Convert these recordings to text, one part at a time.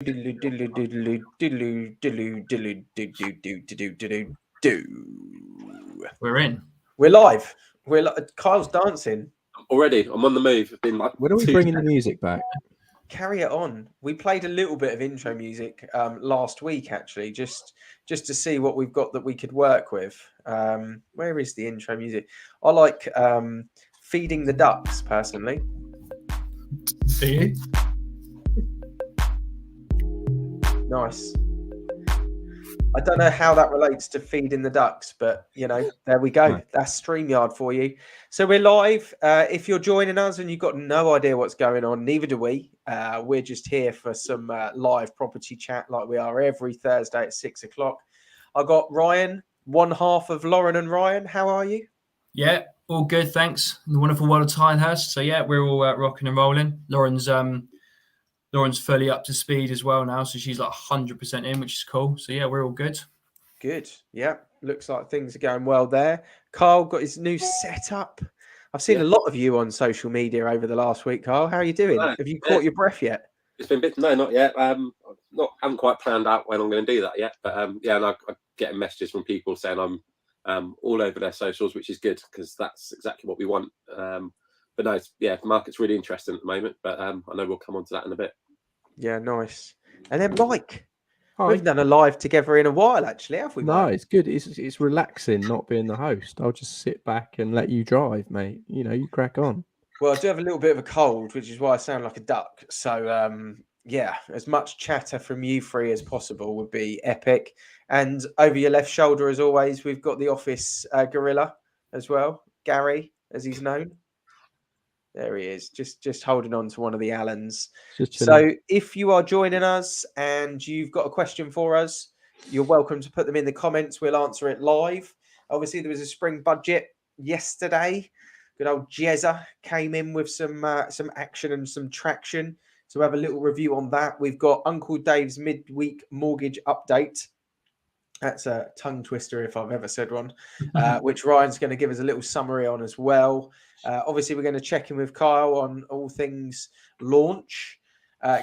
We're in. We're live. Kyle's dancing. Already, I'm on the move. I've been like When are we bringing the music back? Carry it on. We played a little bit of intro music last week, actually, just to see what we've got that we could work with. Where is the intro music? I like Feeding the Ducks, personally. Do you? Nice. I don't know how that relates to Feeding the Ducks, but, there we go. Right. That's StreamYard for you. So we're live. If you're joining us and you've got no idea what's going on, neither do we. We're just here for some live property chat like we are every Thursday at 6 o'clock. I got Ryan, one half of Lauren and Ryan. How are you? Yeah, all good, thanks. In the wonderful world of Tilehurst. So, yeah, we're all rocking and rolling. Lauren's fully up to speed as well now, so she's like 100% in, which is cool. So, yeah, we're all good. Good. Yeah, looks like things are going well there. Carl got his new setup. I've seen a lot of you on social media over the last week, Carl. How are you doing? Have you caught your breath yet? It's been no, not yet. Haven't quite planned out when I'm going to do that yet. But and I'm getting messages from people saying I'm all over their socials, which is good because that's exactly what we want. But no, the market's really interesting at the moment. But I know we'll come on to that in a bit. Yeah, nice. And then Mike. Hi. We haven't done a live together in a while, actually, have we? No, Mike? it's good. It's relaxing not being the host. I'll just sit back and let you drive, mate. You crack on. Well, I do have a little bit of a cold, which is why I sound like a duck. So, as much chatter from you three as possible would be epic. And over your left shoulder, as always, we've got the office gorilla as well, Gary, as he's known. There he is, just holding on to one of the Allens. So if you are joining us and you've got a question for us, you're welcome to put them in the comments. We'll answer it live. Obviously, there was a spring budget yesterday. Good old Jezza came in with some action and some traction. So we'll have a little review on that. We've got Uncle Dave's midweek mortgage update. That's a tongue twister if I've ever said one, which Ryan's going to give us a little summary on as well. Obviously, we're going to check in with Kyle on all things launch.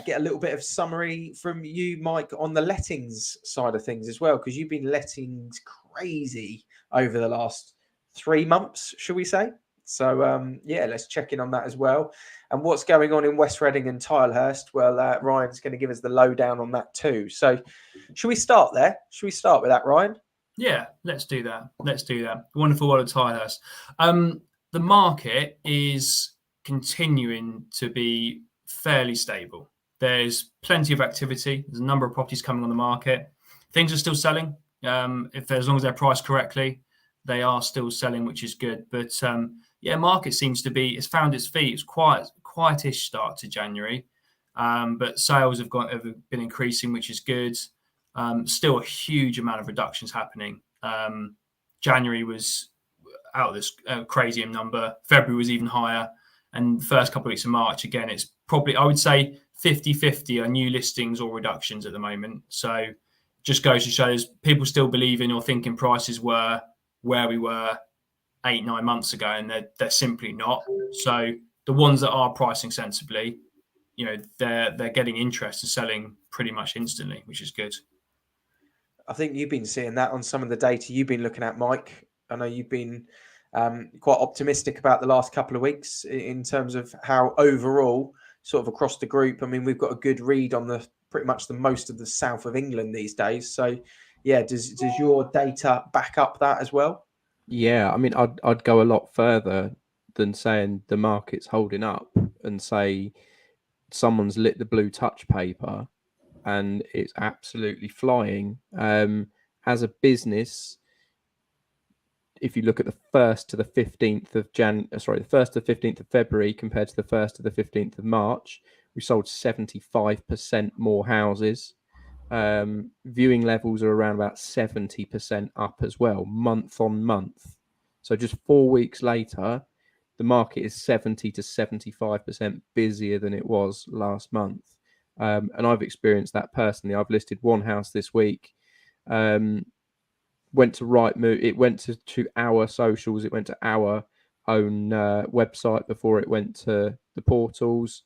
Get a little bit of summary from you, Mike, on the lettings side of things as well, because you've been lettings crazy over the last 3 months, should we say? So, let's check in on that as well. And what's going on in West Reading and Tilehurst? Well, Ryan's going to give us the lowdown on that too. So, should we start there? Should we start with that, Ryan? Yeah, let's do that. Wonderful world of Tilehurst. The market is continuing to be fairly stable. There's plenty of activity. There's a number of properties coming on the market. Things are still selling. As long as they're priced correctly, they are still selling, which is good. But market seems to be, it's found its feet. It's quietish start to January. But sales have been increasing, which is good. Still a huge amount of reductions happening. January was out of this crazy number. February was even higher. And first couple of weeks of March, again, it's probably, I would say, 50-50 are new listings or reductions at the moment. So just goes to show people still believing or thinking prices were where we were 8-9 months ago, and they're simply not. So the ones that are pricing sensibly, they're getting interest and selling pretty much instantly, which is good. I think you've been seeing that on some of the data you've been looking at, Mike. I know you've been quite optimistic about the last couple of weeks in terms of how overall, sort of across the group. I mean, we've got a good read on pretty much the most of the south of England these days. So, does your data back up that as well? Yeah, I mean, I'd go a lot further than saying the market's holding up and say someone's lit the blue touch paper and it's absolutely flying. As a business, if you look at the 1st to the 15th of the 1st to the 15th of February compared to the 1st to the 15th of March, we sold 75% more houses. Viewing levels are around about 70% up as well, month on month. So just 4 weeks later, the market is 70 to 75% busier than it was last month. And I've experienced that personally. I've listed one house this week. Went to Rightmove. It went to our socials. It went to our own website before it went to the portals.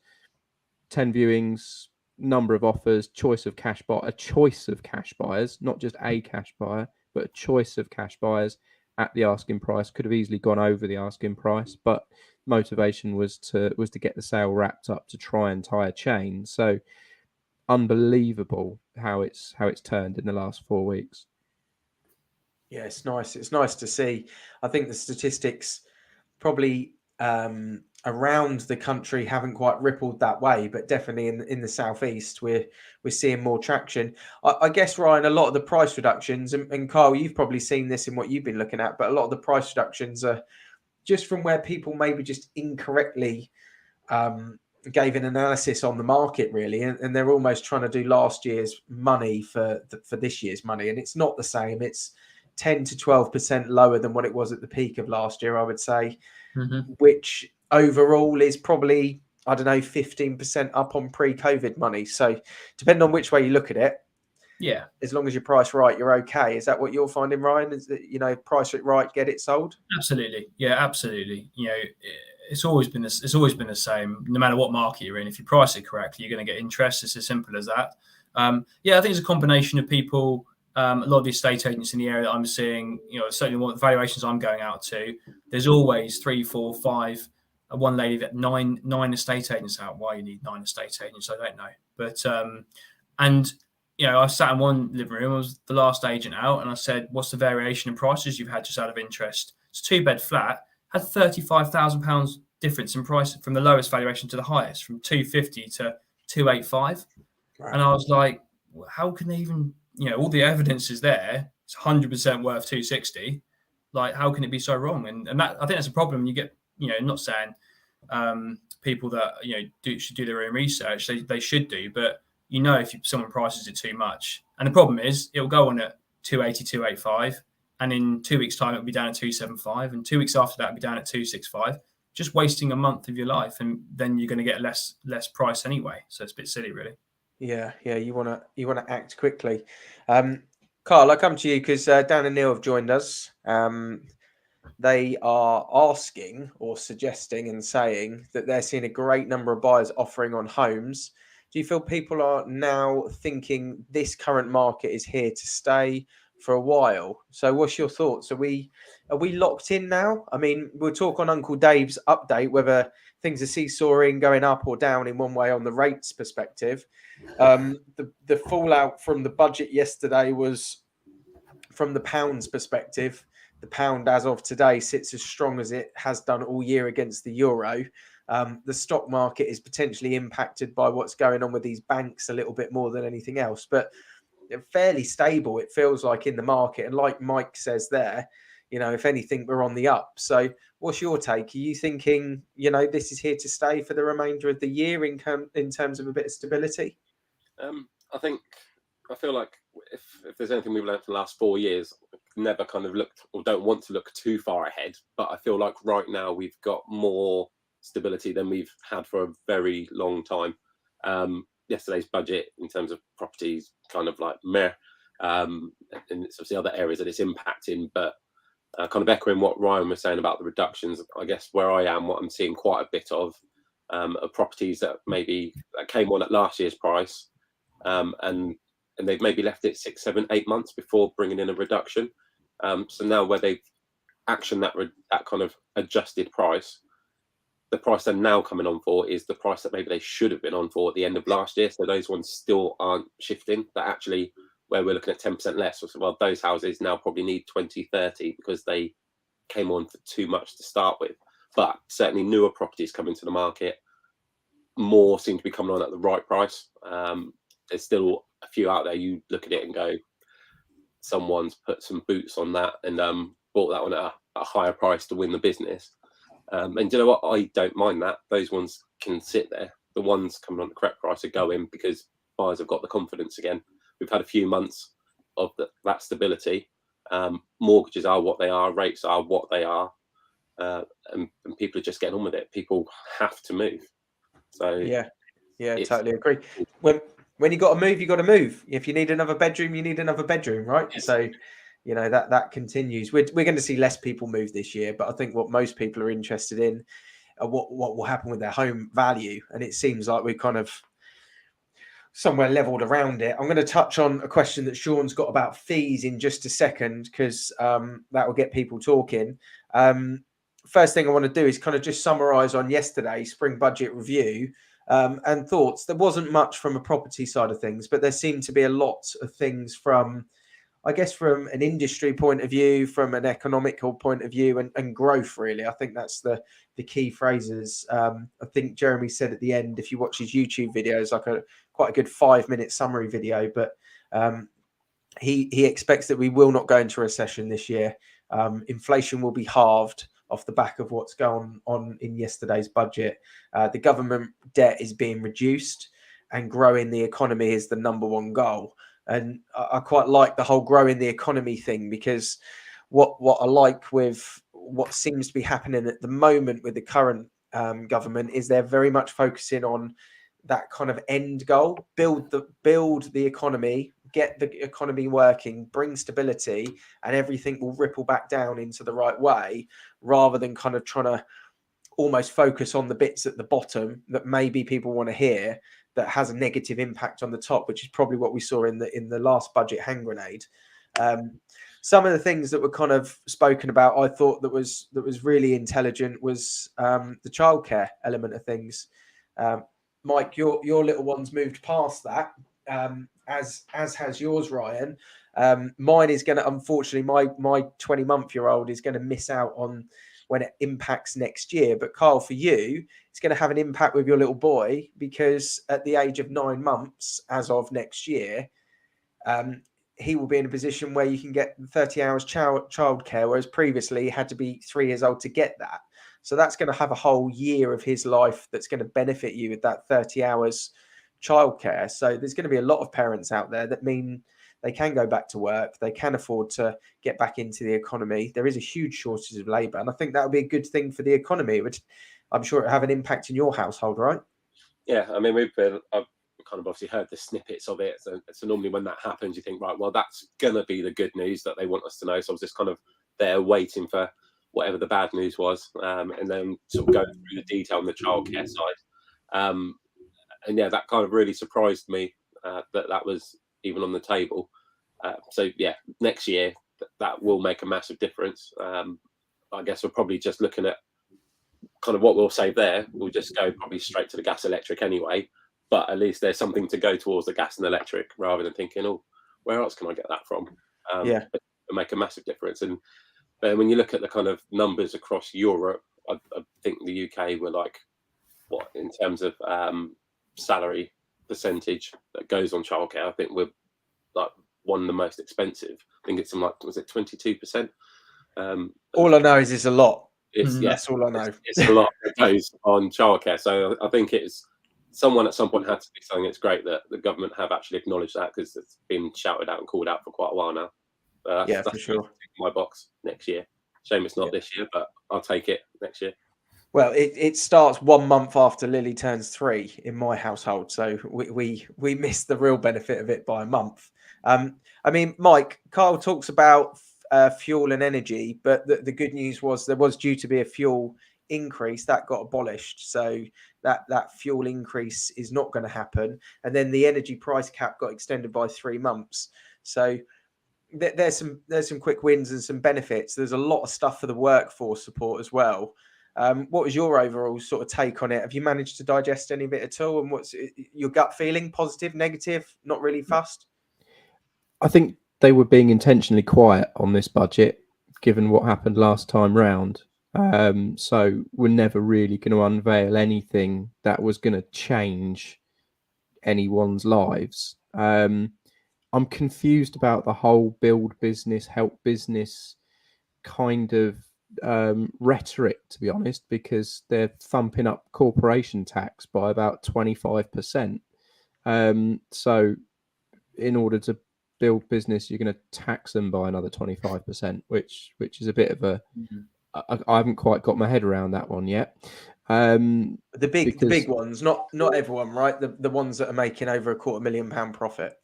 10 viewings, number of offers, choice of cash buyers, not just a cash buyer, but a choice of cash buyers at the asking price. Could have easily gone over the asking price, but motivation was to get the sale wrapped up to try and tie a chain. So unbelievable how it's turned in the last 4 weeks. Yeah, it's nice. It's nice to see. I think the statistics probably around the country haven't quite rippled that way, but definitely in the southeast, we're seeing more traction. I guess, Ryan, a lot of the price reductions, and Kyle, you've probably seen this in what you've been looking at, but a lot of the price reductions are just from where people maybe just incorrectly gave an analysis on the market, really, and they're almost trying to do last year's money for this year's money, and it's not the same. It's 10 to 12% lower than what it was at the peak of last year, I would say, which overall is probably, I don't know, 15% up on pre-COVID money. So depending on which way you look at it, Yeah, as long as you price right, you're okay. Is that what you're finding, Ryan? Is that, price it right, get it sold? absolutely. Yeah, absolutely. It's always been the same. No matter what market you're in, if you price it correctly, you're going to get interest. It's as simple as that. Yeah, I think it's a combination of people. A lot of the estate agents in the area that I'm seeing, certainly what the valuations I'm going out to, there's always 3, 4, 5. One lady that nine estate agents out. Why you need 9 estate agents, I don't know. But and I sat in one living room. I was the last agent out, and I said, "What's the variation in prices you've had just out of interest?" It's a 2-bed flat, had £35,000 difference in price from the lowest valuation to the highest, from 250 to 285. Right. And I was like, how can they even? All the evidence is there. It's 100% worth 260. Like, how can it be so wrong? And that, I think that's a problem. You get, not saying people that should do their own research. They should do, but if someone prices it too much, and the problem is it'll go on at 280, 285, and in 2 weeks' time it'll be down at 275, and 2 weeks after that it'll be down at 265. Just wasting a month of your life, and then you're going to get less price anyway. So it's a bit silly, really. Yeah. You wanna act quickly. Carl, I come to you because Dan and Neil have joined us. They are asking or suggesting and saying that they're seeing a great number of buyers offering on homes. Do you feel people are now thinking this current market is here to stay for a while? So what's your thoughts? Are we locked in now? I mean, we'll talk on Uncle Dave's update whether things are seesawing, going up or down in one way on the rates perspective. The fallout from the budget yesterday was, from the pound's perspective, the pound as of today sits as strong as it has done all year against the euro. The stock market is potentially impacted by what's going on with these banks a little bit more than anything else, but they're fairly stable, it feels like, in the market. And like Mike says there, if anything, we're on the up. So what's your take? Are you thinking, this is here to stay for the remainder of the year in terms of a bit of stability? I feel like if there's anything we've learned from the last 4 years, never kind of looked or don't want to look too far ahead. But I feel like right now we've got more stability than we've had for a very long time. Yesterday's budget in terms of properties kind of like meh, and it's obviously other areas that it's impacting, but kind of echoing what Ryan was saying about the reductions, I guess where I am, what I'm seeing quite a bit of are properties that came on at last year's price, and they've maybe left it 6, 7, 8 months before bringing in a reduction. So now where they've actioned that kind of adjusted price, the price they're now coming on for is the price that maybe they should have been on for at the end of last year. So those ones still aren't shifting. That actually, where we're looking at 10% less, well, those houses now probably need 20, 30 because they came on for too much to start with. But certainly newer properties coming to the market, more seem to be coming on at the right price. There's still a few out there. You look at it and go, someone's put some boots on that and bought that one at a higher price to win the business. And you know what? I don't mind that. Those ones can sit there. The ones coming on the correct price are going because buyers have got the confidence again. We've had a few months of that stability. Mortgages are what they are. Rates are what they are. And people are just getting on with it. People have to move. So yeah, totally agree. When you got to move, you got to move. If you need another bedroom, you need another bedroom, right? Yes. So, that continues. We're going to see less people move this year, but I think what most people are interested in are what will happen with their home value. And it seems like we're kind of somewhere leveled around it. I'm going to touch on a question that Sean's got about fees in just a second, because that will get people talking. First thing I want to do is kind of just summarize on yesterday's spring budget review and thoughts. There wasn't much from a property side of things, but there seemed to be a lot of things from, I guess, from an industry point of view, from an economical point of view, and growth, really. I think that's the key phrases. I think Jeremy said at the end, if you watch his YouTube videos, like quite a good 5-minute summary video, but he expects that we will not go into recession this year. Inflation will be halved off the back of what's going on in yesterday's budget. The government debt is being reduced, and growing the economy is the number one goal. And I quite like the whole growing the economy thing, because what I like with what seems to be happening at the moment with the current government is they're very much focusing on that kind of end goal: build the economy, get the economy working, bring stability, and everything will ripple back down into the right way, rather than kind of trying to almost focus on the bits at the bottom that maybe people want to hear, that has a negative impact on the top, which is probably what we saw in the last budget hand grenade. Some of the things that were kind of spoken about, I thought that was really intelligent, was the childcare element of things. Mike, your little one's moved past that, as has yours, Ryan. Mine is going to, unfortunately, my 20-month-year-old is going to miss out on when it impacts next year. But Carl, for you, it's going to have an impact with your little boy, because at the age of 9 months, as of next year, he will be in a position where you can get 30 hours childcare, whereas previously he had to be 3 years old to get that. So that's going to have a whole year of his life that's going to benefit you with that 30 hours childcare. So there's going to be a lot of parents out there that mean they can go back to work, they can afford to get back into the economy. There is a huge shortage of labour, and I think that would be a good thing for the economy, which I'm sure it will have an impact in your household, right? Yeah, I mean, I've kind of obviously heard the snippets of it. So normally when that happens, you think, right, well, that's going to be the good news that they want us to know. So I was just kind of there waiting for whatever the bad news was, and then sort of going through the detail on the childcare side. And yeah, that kind of really surprised me that was even on the table. So yeah, next year that will make a massive difference. I guess we're probably just looking at kind of what we'll save there. We'll just go probably straight to the gas electric anyway, but at least there's something to go towards the gas and electric, rather than thinking, oh, where else can I get that from? Yeah, it'll make a massive difference. And when you look at the kind of numbers across Europe, I think the UK were like, what, in terms of salary percentage that goes on childcare, I think we're like one of the most expensive. I think it's like, was it 22%? All I know is it's a lot. That's all I know. It's a lot that goes on childcare. So I think it's someone at some point had to be saying it's great that the government have actually acknowledged that, because it's been shouted out and called out for quite a while now. Yeah, for sure. My box next year. Shame it's not this year, but I'll take it next year. Well, it starts 1 month after Lily turns 3 in my household, so we missed the real benefit of it by a month. I mean, Mike, Carl talks about fuel and energy, but the good news was there was due to be a fuel increase that got abolished, so that fuel increase is not going to happen. And then the energy price cap got extended by 3 months. So there's some quick wins and some benefits. There's a lot of stuff for the workforce support as well. What was your overall sort of take on it? Have you managed to digest any of it at all? And what's your gut feeling? Positive, negative, not really fussed? I think they were being intentionally quiet on this budget, given what happened last time round. So we're never really going to unveil anything that was going to change anyone's lives. I'm confused about the whole build business, help business kind of rhetoric, to be honest, because they're thumping up corporation tax by about 25%. So in order to build business, you're going to tax them by another 25%, which is a bit of a I haven't quite got my head around that one yet. The big ones, not everyone, right? The ones that are making over £250,000 profit.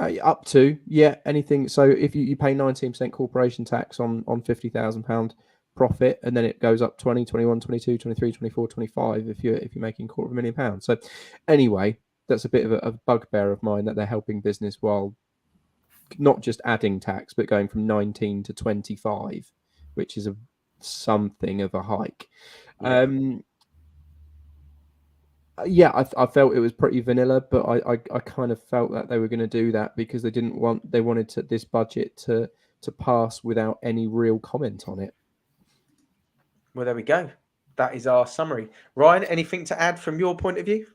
Up to, yeah, anything. So if you pay 19% corporation tax on £50,000 profit, and then it goes up 20, 21, 22, 23, 24, 25 if you're making £250,000. So anyway, that's a bit of a bugbear of mine, that they're helping business while not just adding tax, but going from 19 to 25, which is something of a hike. Yeah. Yeah, I felt it was pretty vanilla, but I kind of felt that they were going to do that because they wanted this budget to pass without any real comment on it. Well, there we go. That is our summary. Ryan, anything to add from your point of view?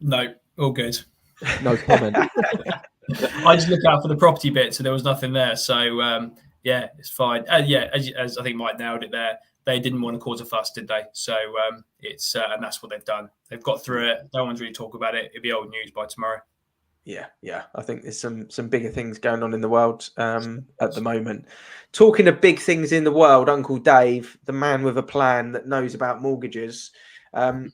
No, all good. No comment. I just look out for the property bit, so there was nothing there. So yeah, it's fine. Yeah, as I think Mike nailed it there, they didn't want to cause a fuss, did they? So it's and that's what they've done. They've got through it. No one's really talking about it. It'll be old news by tomorrow. Yeah. I think there's some bigger things going on in the world at the moment. Talking of big things in the world, Uncle Dave, the man with a plan that knows about mortgages,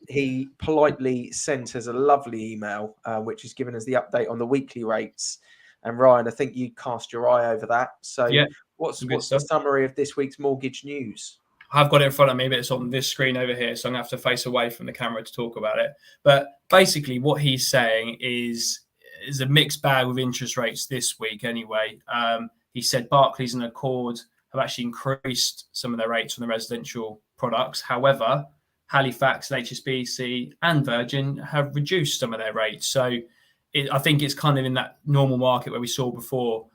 he politely sent us a lovely email, which has given us the update on the weekly rates. And Ryan, I think you cast your eye over that. So Yeah, what's the summary of this week's mortgage news? I've got it in front of me, but it's on this screen over here, so I'm going to have to face away from the camera to talk about it. But basically what he's saying is a mixed bag with interest rates this week anyway. He said Barclays and Accord have actually increased some of their rates on the residential products. However, Halifax and HSBC and Virgin have reduced some of their rates. So I think it's kind of in that normal market where we saw before,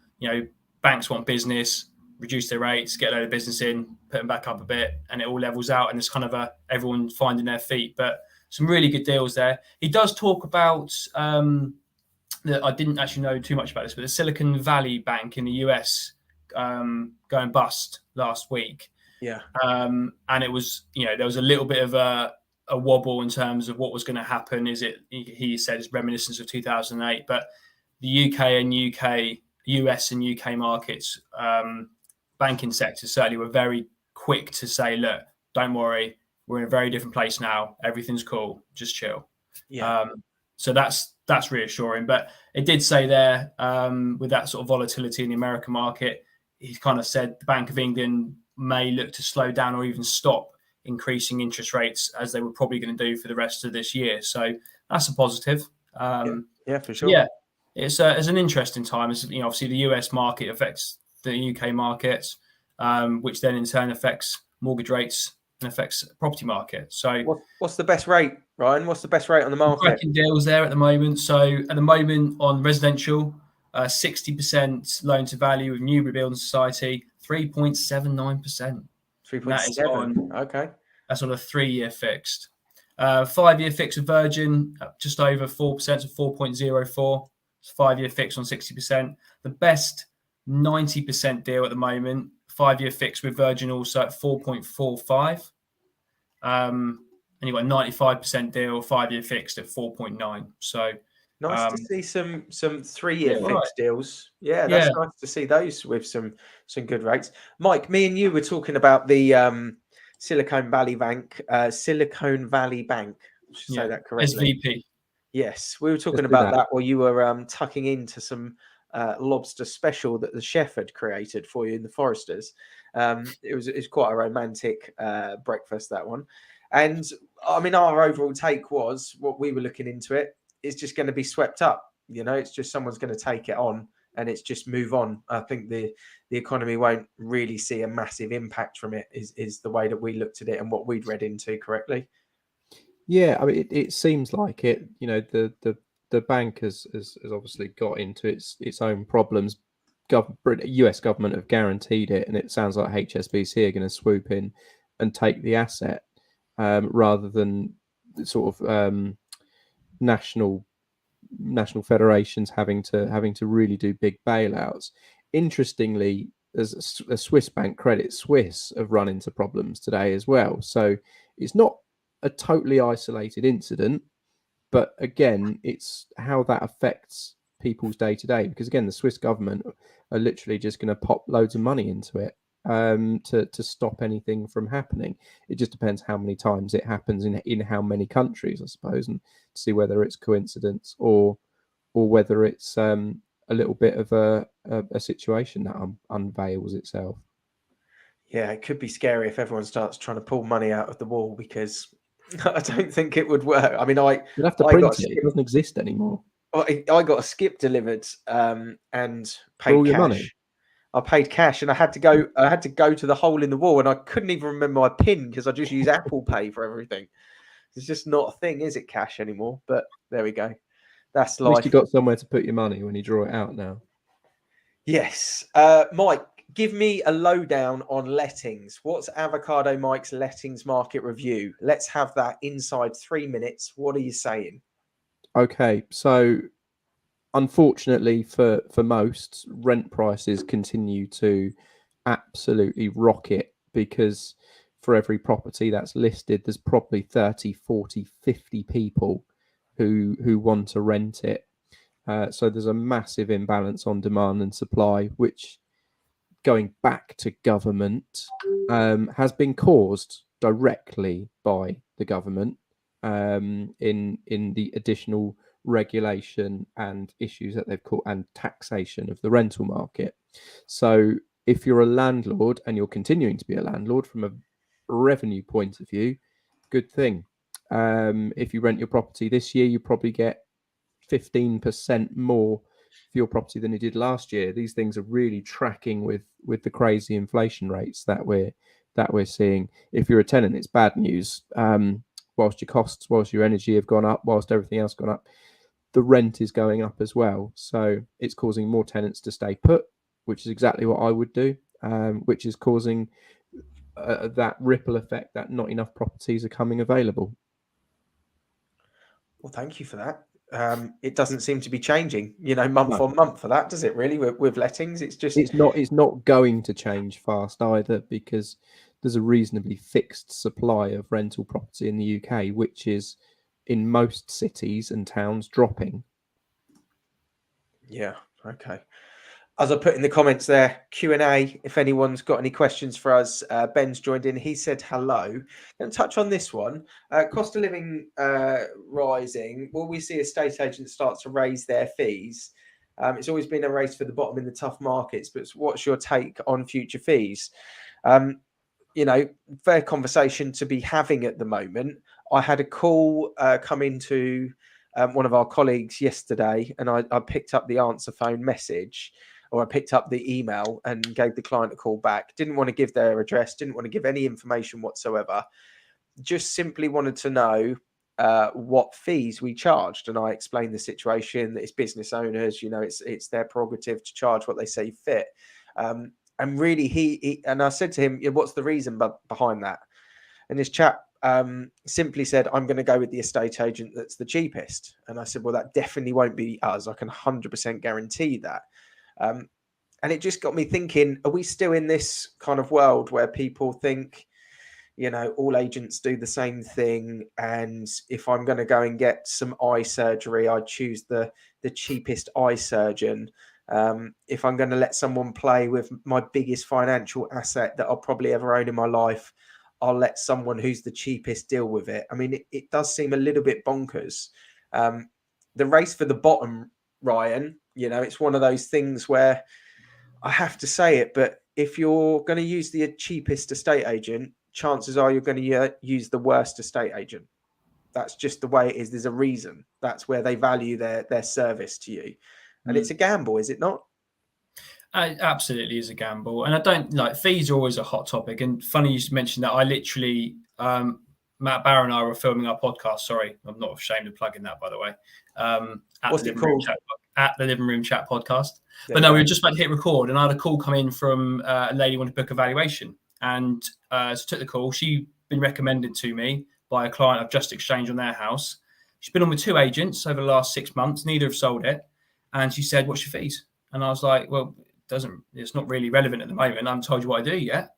banks want business, reduce their rates, get a load of business in, put them back up a bit, and it all levels out. And it's kind of everyone finding their feet. But some really good deals there. He does talk about, I didn't actually know too much about this, but the Silicon Valley Bank in the US going bust last week. Yeah. And it was, there was a little bit of a wobble in terms of what was going to happen. He said it's reminiscent of 2008, but the US and UK markets, banking sectors certainly were very quick to say, look, don't worry, we're in a very different place now. Everything's cool. Just chill. Yeah. So that's reassuring. But it did say there, with that sort of volatility in the American market, he kind of said the Bank of England may look to slow down or even stop increasing interest rates, as they were probably going to do for the rest of this year. So that's a positive. Yeah, for sure. Yeah, it's an interesting time. As obviously the US market affects the UK markets, which then in turn affects mortgage rates and affects the property market. So what's the best rate, Ryan? What's the best rate on the market? Cracking deals there at the moment. So at the moment on residential, 60% loan to value with Newbury Building Society, 3.79%. 3.7. Okay. That's on a 3-year fixed. 5-year fixed with Virgin, just over 4%, so 4.04. It's 5-year fixed on 60%. The best 90% deal at the moment, 5-year fixed with Virgin also at 4.45. And you've got a 95% deal, 5-year fixed at 4.9. So nice to see some 3-year fixed deals. Yeah, that's nice to see those with some good rates. Mike, me and you were talking about the Silicon Valley Bank. Silicon Valley Bank. I should say that correctly. SVP. Yes, we were talking about that while you were tucking into some lobster special that the chef had created for you in the Foresters. It was quite a romantic breakfast, that one. And I mean, our overall take was, what we were looking into it, it's just going to be swept up. It's just someone's going to take it on and it's just move on. I think the economy won't really see a massive impact from it, is the way that we looked at it and what we'd read into correctly. Yeah, I mean, it seems like it. The bank has obviously got into its own problems. US government have guaranteed it, and it sounds like HSBC are going to swoop in and take the asset, rather than sort of national federations having to really do big bailouts. Interestingly, as a Swiss bank, Credit Suisse, have run into problems today as well. So it's not a totally isolated incident, but again, it's how that affects people's day to day. Because again, the Swiss government are literally just going to pop loads of money into it to stop anything from happening. It just depends how many times it happens in how many countries, I suppose, and to see whether it's coincidence or whether it's a little bit of a situation that unveils itself. Yeah, it could be scary if everyone starts trying to pull money out of the wall, because I don't think it would work. I mean, You'd have to I print got it. It doesn't exist anymore. I got a skip delivered and For paid all your cash. money. I paid cash, and I had to go. I had to go to the hole in the wall, and I couldn't even remember my PIN because I just use Apple Pay for everything. It's just not a thing, is it? Cash anymore? But there we go. That's At least you life. got somewhere to put your money when you draw it out now. Yes, Mike, give me a lowdown on lettings. What's Avocado Mike's lettings market review? Let's have that inside 3 minutes. What are you saying? Okay, so unfortunately for most, rent prices continue to absolutely rocket, because for every property that's listed, there's probably 30, 40, 50 people who want to rent it. So there's a massive imbalance on demand and supply, which, going back to government, has been caused directly by the government, in the additional regulation and issues that they've caught, and taxation of the rental market. So if you're a landlord and you're continuing to be a landlord from a revenue point of view, good thing. If you rent your property this year, you probably get 15% more for your property than you did last year. These things are really tracking with the crazy inflation rates that we're seeing. If you're a tenant, it's bad news. Whilst your costs, whilst your energy have gone up, whilst everything else gone up, the rent is going up as well. So it's causing more tenants to stay put, which is exactly what I would do, which is causing that ripple effect that not enough properties are coming available. Well, thank you for that. It doesn't seem to be changing, month on month for that, does it really? With lettings, it's just it's not going to change fast either, because there's a reasonably fixed supply of rental property in the UK, which is in most cities and towns dropping. Yeah. Okay. As I put in the comments there, Q&A, if anyone's got any questions for us. Ben's joined in. He said hello. Going to touch on this one. Cost of living rising. Will we see estate agents start to raise their fees? It's always been a race for the bottom in the tough markets, but what's your take on future fees? Fair conversation to be having at the moment. I had a call come into one of our colleagues yesterday, and I picked up the answer phone message, or I picked up the email and gave the client a call back. Didn't want to give their address, didn't want to give any information whatsoever. Just simply wanted to know what fees we charged. And I explained the situation, that it's business owners, it's their prerogative to charge what they see fit. And really, he and I said to him, what's the reason behind that? And this chap simply said, I'm going to go with the estate agent that's the cheapest. And I said, well, that definitely won't be us. I can 100% guarantee that. And it just got me thinking, are we still in this kind of world where people think, all agents do the same thing, and if I'm going to go and get some eye surgery, I choose the cheapest eye surgeon. If I'm going to let someone play with my biggest financial asset that I'll probably ever own in my life, I'll let someone who's the cheapest deal with it. I mean, it does seem a little bit bonkers. The race for the bottom, Ryan, it's one of those things where I have to say it, but if you're going to use the cheapest estate agent, chances are you're going to use the worst estate agent. That's just the way it is. There's a reason. That's where they value their service to you. And it's a gamble, is it not? It absolutely is a gamble. And I don't like, fees are always a hot topic. And funny you mentioned that. I literally, Matt Barrow and I were filming our podcast. Sorry, I'm not ashamed of plugging that, by the way. What's it called? At the Living Room Chat podcast. But no, we were just about to hit record, and I had a call come in from a lady wanted to book a valuation. And so took the call. She'd been recommended to me by a client I've just exchanged on their house. She's been on with 2 agents over the last 6 months. Neither have sold it. And she said, what's your fees? And I was like, well, it's not really relevant at the moment. I haven't told you what I do yet.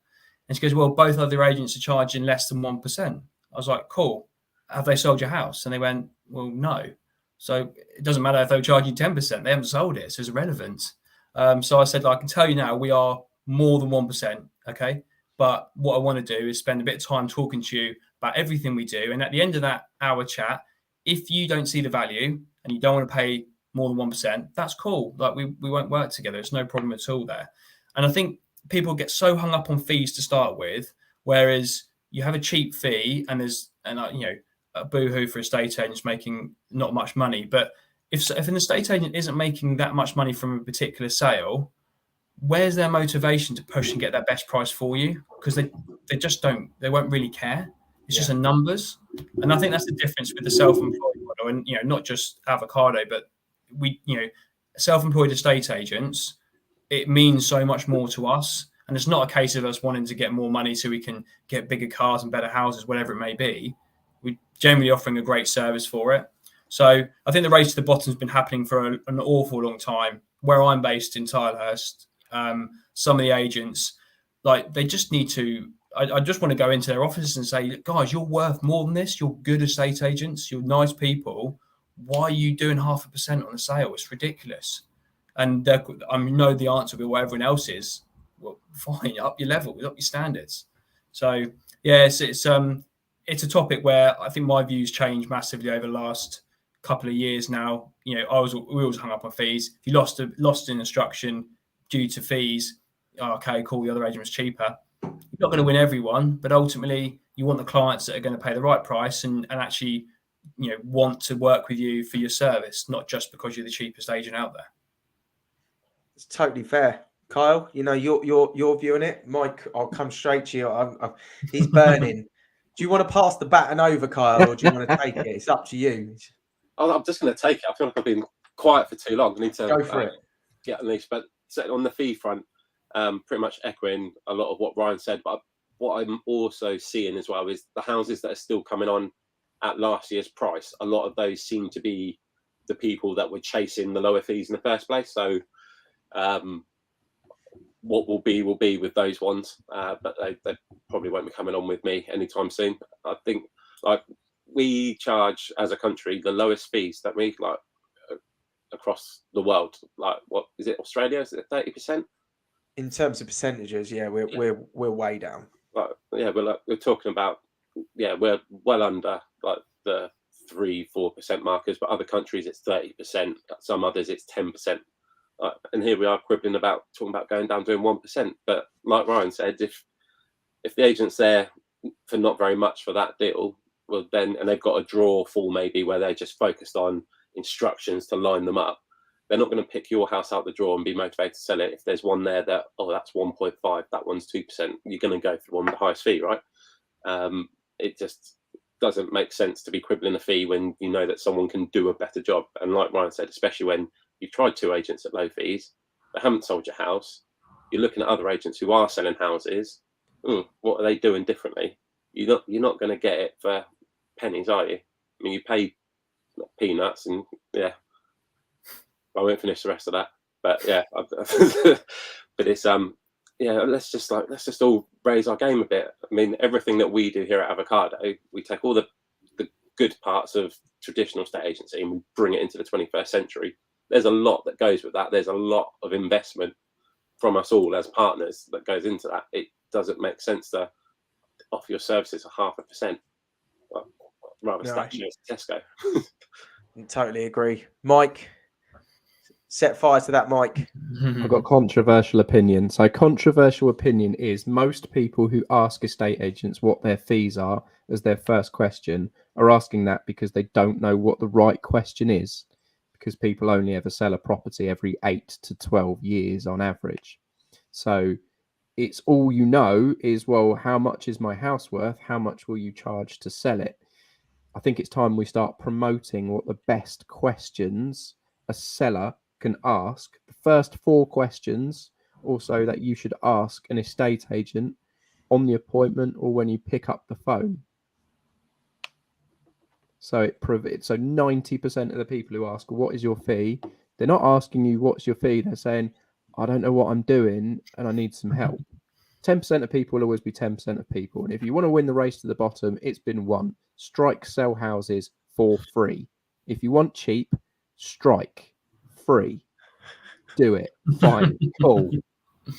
And she goes, well, both other agents are charging less than 1%. I was like, cool. Have they sold your house? And they went, well, no. So it doesn't matter if they were charging 10%. They haven't sold it. So it's irrelevant. So I said, I can tell you now, we are more than 1%. Okay. But what I want to do is spend a bit of time talking to you about everything we do. And at the end of that hour chat, if you don't see the value and you don't want to pay more than 1%, that's cool. Like we won't work together. It's no problem at all there. And I think people get so hung up on fees to start with, whereas you have a cheap fee and there's and a boo-hoo for estate agents making not much money. But if an estate agent isn't making that much money from a particular sale, where's their motivation to push and get that best price for you? Because they just don't. They won't really care. It's just a numbers, and I think that's the difference with the self-employed model, and not just Avocado, but self-employed estate agents. It means so much more to us, and it's not a case of us wanting to get more money so we can get bigger cars and better houses, whatever it may be. We're generally offering a great service for it. So I think the race to the bottom has been happening for an awful long time. Where I'm based in Tilehurst, some of the agents, they just need to. I just want to go into their offices and say, guys, you're worth more than this. You're good estate agents. You're nice people. Why are you doing 0.5% on a sale? It's ridiculous. And I know the answer will be what everyone else is. Well, fine, up your level, up your standards. So yeah, it's a topic where I think my views changed massively over the last couple of years now. We always hung up on fees. If you lost an instruction due to fees, okay, cool, the other agent was cheaper. You're not going to win everyone, but ultimately you want the clients that are going to pay the right price and actually want to work with you for your service, not just because you're the cheapest agent out there. It's totally fair. Kyle, you're viewing it. Mike, I'll come straight to you. He's burning. Do you want to pass the baton over, Kyle, or do you want to take it? It's up to you. I'm just going to take it. I feel like I've been quiet for too long. I need to go for it. Get unleashed. But on the fee front, pretty much echoing a lot of what Ryan said. But what I'm also seeing as well is the houses that are still coming on at last year's price. A lot of those seem to be the people that were chasing the lower fees in the first place. So what will be with those ones. But they probably won't be coming on with me anytime soon. I think we charge as a country the lowest fees that we across the world. What is it? Australia? Is it 30%? In terms of percentages, we're way down. We're talking about we're well under the 3-4% markers, but other countries it's 30%. Some others it's 10%. And here we are quibbling talking about going down doing 1%. But like Ryan said, if the agent's there for not very much for that deal, well then, and they've got a draw full maybe where they're just focused on instructions to line them up, they're not going to pick your house out the drawer and be motivated to sell it. If there's one there that, that's 1.5, that one's 2%, you're going to go for the one with the highest fee, right? It just doesn't make sense to be quibbling a fee when you know that someone can do a better job. And like Ryan said, especially when you've tried 2 agents at low fees, they haven't sold your house, you're looking at other agents who are selling houses. What are they doing differently? You're not going to get it for pennies, are you? I mean, you pay peanuts, and I won't finish the rest of that. But but it's let's just all raise our game a bit. I mean, everything that we do here at Avocado, we take all the good parts of traditional estate agency and we bring it into the 21st century. There's a lot that goes with that. There's a lot of investment from us all as partners that goes into that. It doesn't make sense to offer your services a 0.5%. Well, rather statue as Tesco. Totally agree. Mike, set fire to that mic. I've got controversial opinion. So controversial opinion is most people who ask estate agents what their fees are as their first question are asking that because they don't know what the right question is, because people only ever sell a property every 8 to 12 years on average. So it's all you know is, well, how much is my house worth? How much will you charge to sell it? I think it's time we start promoting what the best questions a seller can ask. The first 4 questions also that you should ask an estate agent on the appointment or when you pick up the phone. So 90% of the people who ask, what is your fee? They're not asking you what's your fee. They're saying, I don't know what I'm doing and I need some help. 10% of people will always be 10% of people. And if you want to win the race to the bottom, it's been won. Strike sell houses for free. If you want cheap, strike free. Do it. Fine. Cool.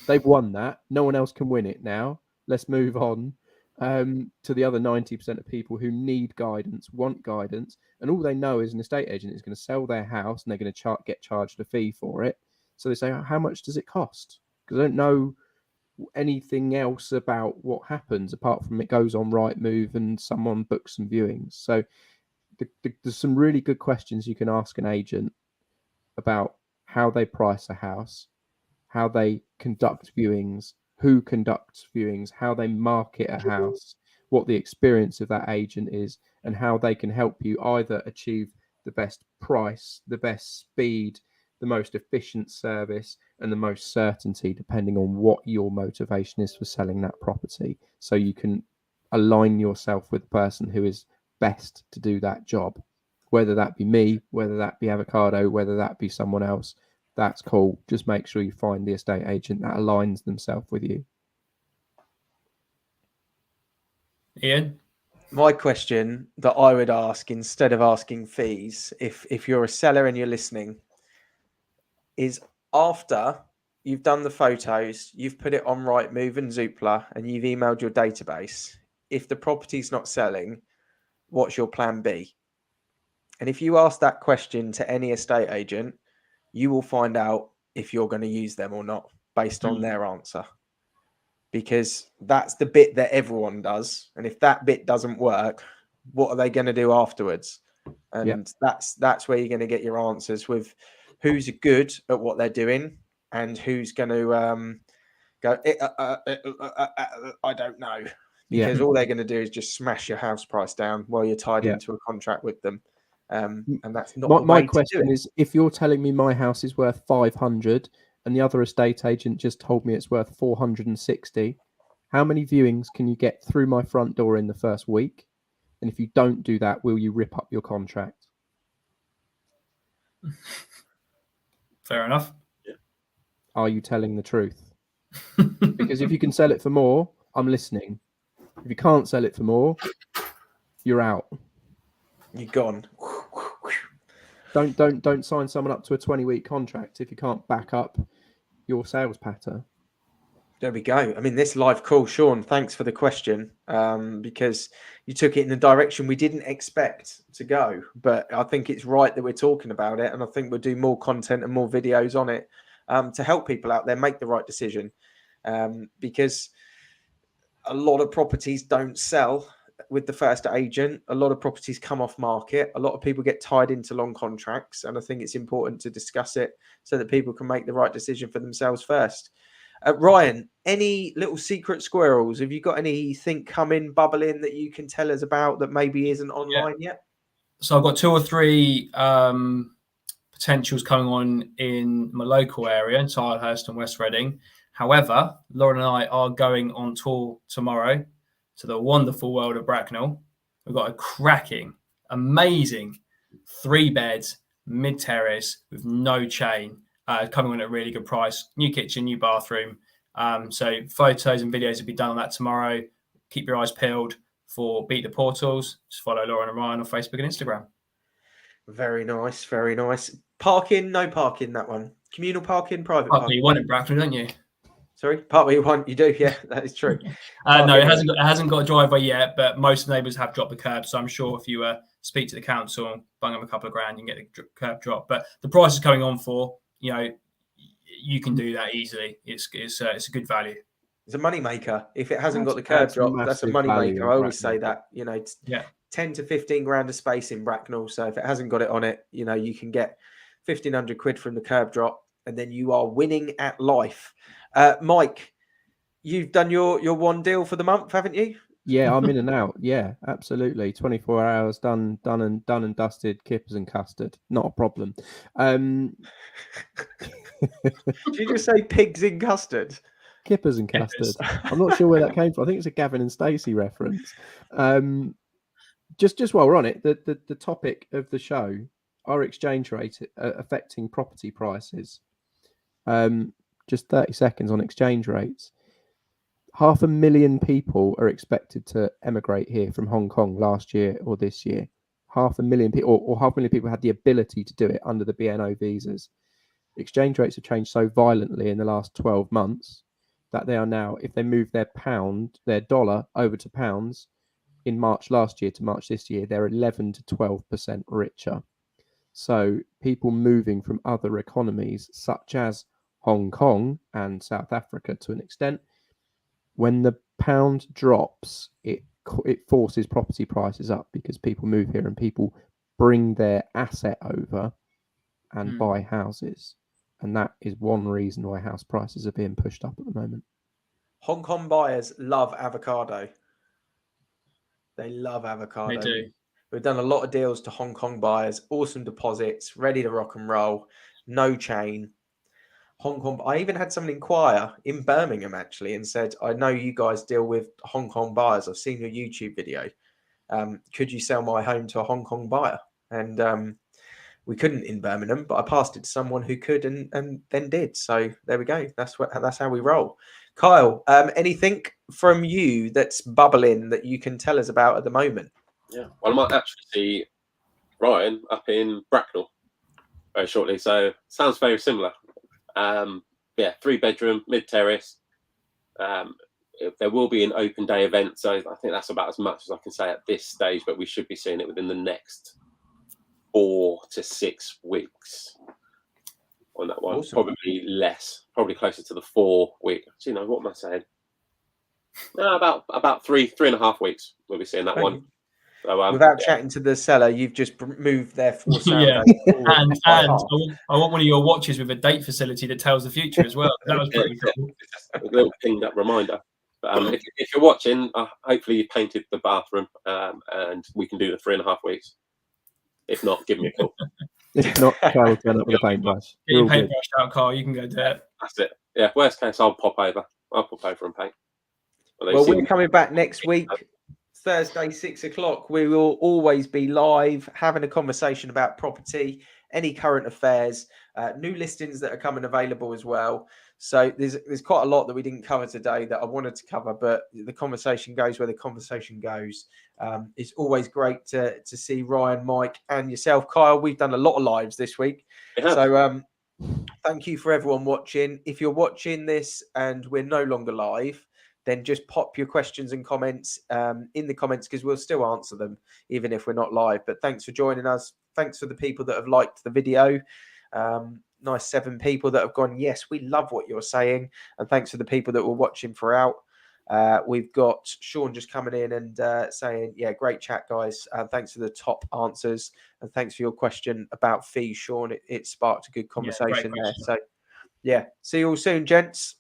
They've won that. No one else can win it now. Let's move on to the other 90% of people who need guidance, want guidance, and all they know is an estate agent is going to sell their house and they're going to get charged a fee for it. So they say, how much does it cost? Because I don't know anything else about what happens apart from it goes on Rightmove and someone books some viewings. So there's some really good questions you can ask an agent about how they price a house, how they conduct viewings, who conducts viewings, how they market a house, what the experience of that agent is, and how they can help you either achieve the best price, the best speed, the most efficient service, and the most certainty, depending on what your motivation is for selling that property. So you can align yourself with the person who is best to do that job, whether that be me, whether that be Avocado, whether that be someone else. That's cool. Just make sure you find the estate agent that aligns themselves with you. Ian? My question that I would ask, instead of asking fees, if you're a seller and you're listening, is after you've done the photos, you've put it on Rightmove and Zoopla, and you've emailed your database, if the property's not selling, what's your plan B? And if you ask that question to any estate agent, you will find out if you're going to use them or not based on their answer. Because that's the bit that everyone does. And if that bit doesn't work, what are they going to do afterwards? And that's where you're going to get your answers with who's good at what they're doing and who's going to go, I don't know. Because all they're going to do is just smash your house price down while you're tied into a contract with them. And that's not my question is, if you're telling me my house is worth 500 and the other estate agent just told me it's worth 460, how many viewings can you get through my front door in the first week? And if you don't do that, will you rip up your contract? Fair enough. Are you telling the truth? Because if you can sell it for more, I'm listening. If you can't sell it for more, you're out. You're gone. Don't sign someone up to a 20-week contract if you can't back up your sales patter. There we go. I mean, this live call, Sean, thanks for the question, because you took it in the direction we didn't expect to go. But I think it's right that we're talking about it, and I think we'll do more content and more videos on it to help people out there make the right decision, because a lot of properties don't sell with the first agent. A lot of properties come off market. A lot of people get tied into long contracts, and I think it's important to discuss it so that people can make the right decision for themselves first. Ryan, any little secret squirrels? Have you got anything coming, bubbling that you can tell us about that maybe isn't online yet? So I've got 2 or 3 potentials coming on in my local area, in Tilehurst and West Reading. However, Lauren and I are going on tour tomorrow to the wonderful world of Bracknell. We've got a cracking, amazing 3-bed mid-terrace with no chain, coming on at a really good price. New kitchen, new bathroom. So photos and videos will be done on that tomorrow. Keep your eyes peeled for Beat the Portals. Just follow Lauren and Ryan on Facebook and Instagram. Very nice, very nice. Parking, no parking, that one. Communal parking, private parking. You want it, Bracknell, don't you? Sorry, part where you want, you do, yeah, that is true. No, it hasn't got a driveway yet, but most neighbours have dropped the curb. So I'm sure if you speak to the council, bung them a couple of grand, you can get the curb drop. But the price is coming on for, you can do that easily. It's a good value. It's a money maker. If it hasn't got the curb drop, that's a money maker. I always say that, 10 to 15 grand of space in Bracknell. So if it hasn't got it on it, you can get 1,500 quid from the curb drop, and then you are winning at life. Mike, you've done your one deal for the month, haven't you? Yeah, I'm in and out. Yeah, absolutely. 24 hours done and dusted, kippers and custard. Not a problem. Did you just say pigs in custard? Kippers and custard. I'm not sure where that came from. I think it's a Gavin and Stacey reference. Just while we're on it, the topic of the show, our exchange rate affecting property prices. Just 30 seconds on exchange rates. 500,000 people are expected to emigrate here from Hong Kong last year or this year. 500,000 people, or 500,000 people had the ability to do it under the BNO visas. Exchange rates have changed so violently in the last 12 months that they are now, if they move their dollar over to pounds in March last year to March this year, they're 11 to 12% richer. So people moving from other economies such as Hong Kong and South Africa to an extent when the pound drops, it forces property prices up because people move here and people bring their asset over and buy houses. And that is one reason why house prices are being pushed up at the moment. Hong Kong buyers love avocado. They love avocado. They do. We've done a lot of deals to Hong Kong buyers, awesome deposits, ready to rock and roll, no chain. Hong Kong. I even had someone inquire in Birmingham actually and said, I know you guys deal with Hong Kong buyers. I've seen your YouTube video. Could you sell my home to a Hong Kong buyer? And we couldn't in Birmingham, but I passed it to someone who could and then did. So there we go. That's how we roll. Kyle, anything from you that's bubbling that you can tell us about at the moment? Yeah, well, I might actually see Ryan up in Bracknell very shortly. So sounds very similar. 3-bedroom, mid-terrace. There will be an open day event. So I think that's about as much as I can say at this stage, but we should be seeing it within the next 4 to 6 weeks on that one. Awesome. Probably less, probably closer to the 4 week. Do you know what am I saying? No, about 3.5 weeks we'll be seeing that one. So, without chatting to the seller, you've just moved their for sale Yeah. date forward And by I half. want one of your watches with a date facility that tells the future as well. That was pretty cool. a little pinged up reminder. But if you're watching, hopefully you painted the bathroom, and we can do the 3.5 weeks. If not, give me a call. If not, Kyle will turn up with a paintbrush. Get your paintbrush out, Carl. You can go do it. That's it. Yeah. Worst case, I'll pop over. I'll pop over and paint. Well, we're coming back next week, Thursday, 6 o'clock. We will always be live, having a conversation about property, any current affairs, new listings that are coming available as well. So there's quite a lot that we didn't cover today that I wanted to cover, but the conversation goes where the conversation goes. It's always great to see Ryan, Mike, and yourself, Kyle. We've done a lot of lives this week. So thank you for everyone watching. If you're watching this and we're no longer live, then just pop your questions and comments in the comments because we'll still answer them even if we're not live. But thanks for joining us. Thanks for the people that have liked the video. Nice 7 people that have gone, yes, we love what you're saying. And thanks for the people that were watching throughout. We've got Sean just coming in and saying, yeah, great chat, guys. Thanks for the top answers. And thanks for your question about fees, Sean. It sparked a good conversation there. So, yeah, see you all soon, gents.